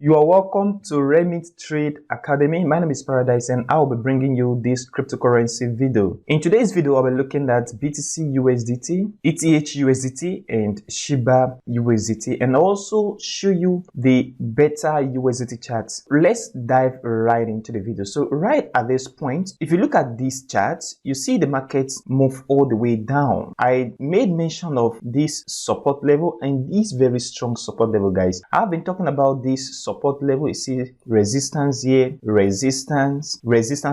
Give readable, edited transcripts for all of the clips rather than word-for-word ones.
You are welcome to Remit Trade Academy. My name is Paradise and I will be bringing you this cryptocurrency video. In today's video, I'll be looking at BTC USDT, ETH USDT, and Shiba USDT, and also show you the better USDT charts. Let's dive right into the video. So right at this point, if you look at these charts, you see the markets move all the way down. I made mention of this support level and this very strong support level, guys. I've been talking about this support level. You see resistance here, resistance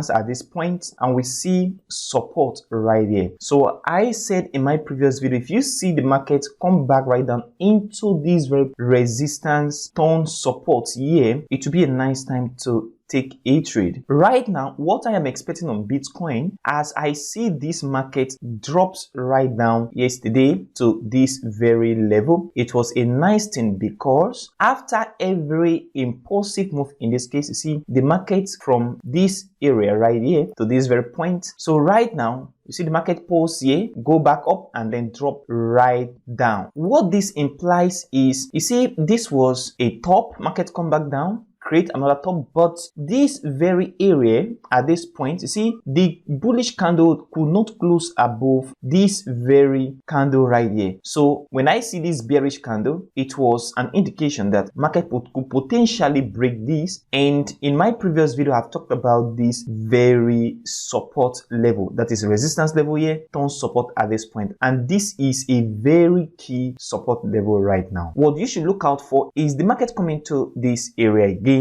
at this point, and we see support right here. So I said in my previous video, if you see the market come back right down into this very resistance tone support here, it will be a nice time to take a trade. Right now, what I am expecting on Bitcoin, as I see this market drops right down yesterday to this very level, it was a nice thing because after every impulsive move, in this case, you see the market from this area right here to this very point. So right now, you see the market pulse here, go back up and then drop right down. What this implies is, you see, this was a top, market come back down, create another top, but this very area at this point, you see the bullish candle could not close above this very candle right here. So when I see this bearish candle, it was an indication that market could potentially break this. And in my previous video, I've talked about this very support level, that is resistance level here, turn support at this point, and this is a very key support level right now. What you should look out for is the market coming to this area again,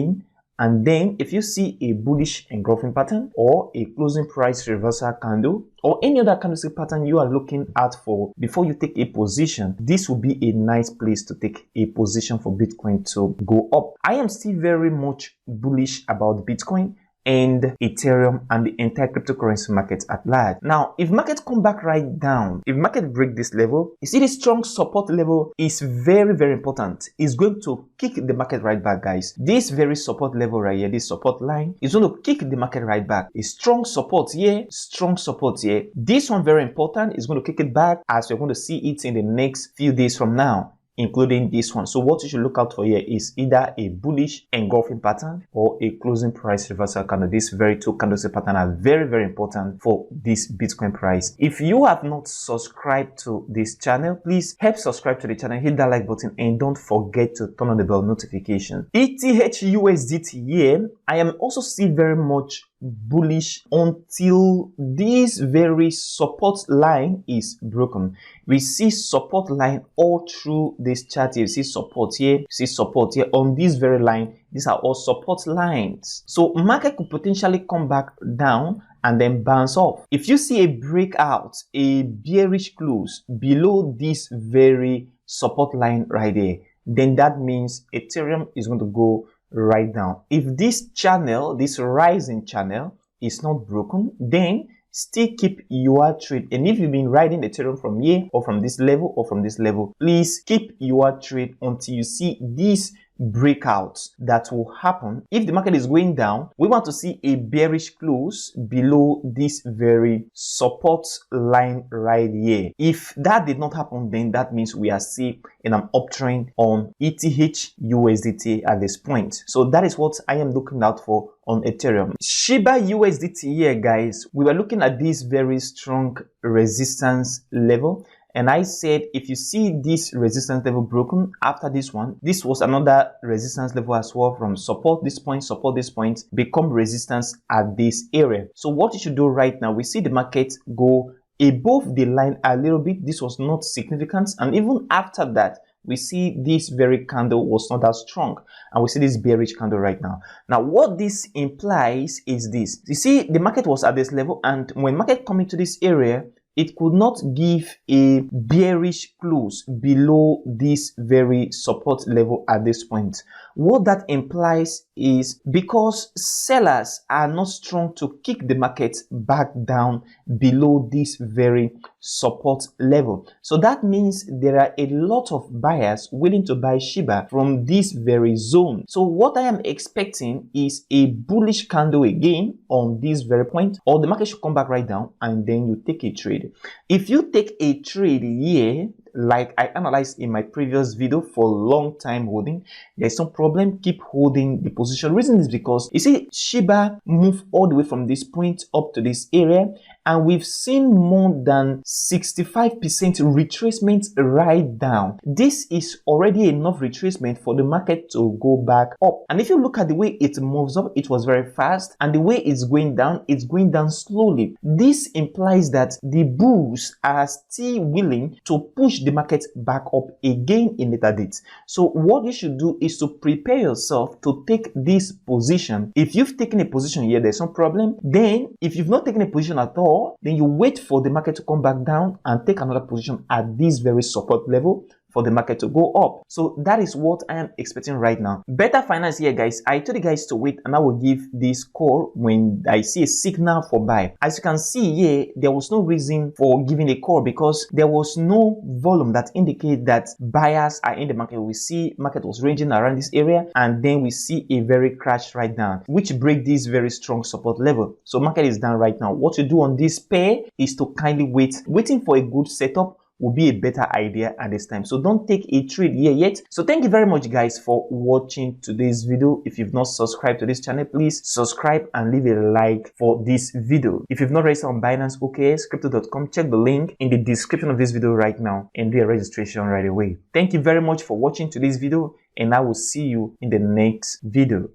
and then if you see a bullish engulfing pattern or a closing price reversal candle or any other candlestick pattern you are looking out for before you take a position, this will be a nice place to take a position for Bitcoin to go up. I am still very much bullish about Bitcoin and Ethereum and the entire cryptocurrency market at large. Now, if market come back right down, if market break this level, you see this strong support level is very, very important. It's going to kick the market right back, guys. This very support level right here, this support line, is going to kick the market right back. A strong support here, strong support here. This one very important, is going to kick it back as we're going to see it in the next few days from now, including this one. So what you should look out for here is either a bullish engulfing pattern or a closing price reversal candle. These very two candlestick patterns are very, very important for this Bitcoin price. If you have not subscribed to this channel, please help subscribe to the channel, hit that like button, and don't forget to turn on the bell notification. ETH USDT here, I am also still very much bullish until this very support line is broken. We see support line all through this chart here. You see support here, you see support here on this very line. These are all support lines. So market could potentially come back down and then bounce off. If you see a breakout, a bearish close below this very support line right there, then that means Ethereum is going to go right down. If this channel, this rising channel, is not broken, then still keep your trade. And if you've been riding Ethereum from here or from this level or from this level, please keep your trade until you see these breakouts that will happen. If the market is going down, we want to see a bearish close below this very support line right here. If that did not happen, then that means we are still in an uptrend on ETH USDT at this point. So that is what I am looking out for on Ethereum. Shiba USDT here, guys, we were looking at this very strong resistance level. And I said, if you see this resistance level broken after this one, this was another resistance level as well from support this point, become resistance at this area. So what you should do right now, we see the market go above the line a little bit. This was not significant. And even after that, we see this very candle was not that strong. And we see this bearish candle right now. Now, what this implies is this. You see, the market was at this level. And when market come into this area, it could not give a bearish close below this very support level at this point. What that implies is because sellers are not strong to kick the market back down below this very support level. So that means there are a lot of buyers willing to buy Shiba from this very zone. So what I am expecting is a bullish candle again on this very point, or the market should come back right down and then you take a trade. If you take a trade here, like I analyzed in my previous video, for long time holding, there's no problem. Keep holding the position. Reason is because you see Shiba move all the way from this point up to this area, and we've seen more than 65% retracement right down. This is already enough retracement for the market to go back up. And if you look at the way it moves up, it was very fast, and the way it's going down slowly. This implies that the bulls are still willing to push the market back up again in later dates. So what you should do is to prepare yourself to take this position. If you've taken a position here, there's no problem. Then if you've not taken a position at all, then you wait for the market to come back down and take another position at this very support level for the market to go up. So that is what I am expecting right now. Better finance here, guys. I told you guys to wait, and I will give this call when I see a signal for buy. As you can see here, there was no reason for giving a call because there was no volume that indicate that buyers are in the market. We see market was ranging around this area, and then we see a very crash right now, which break this very strong support level. So market is down right now. What you do on this pair is to kindly wait. Waiting for a good setup will be a better idea at this time. So don't take a trade here yet. So thank you very much, guys, for watching today's video. If you've not subscribed to this channel, please subscribe and leave a like for this video. If you've not registered on Binance OKS crypto.com, check the link in the description of this video right now and do a registration right away. Thank you very much for watching today's video, and I will see you in the next video.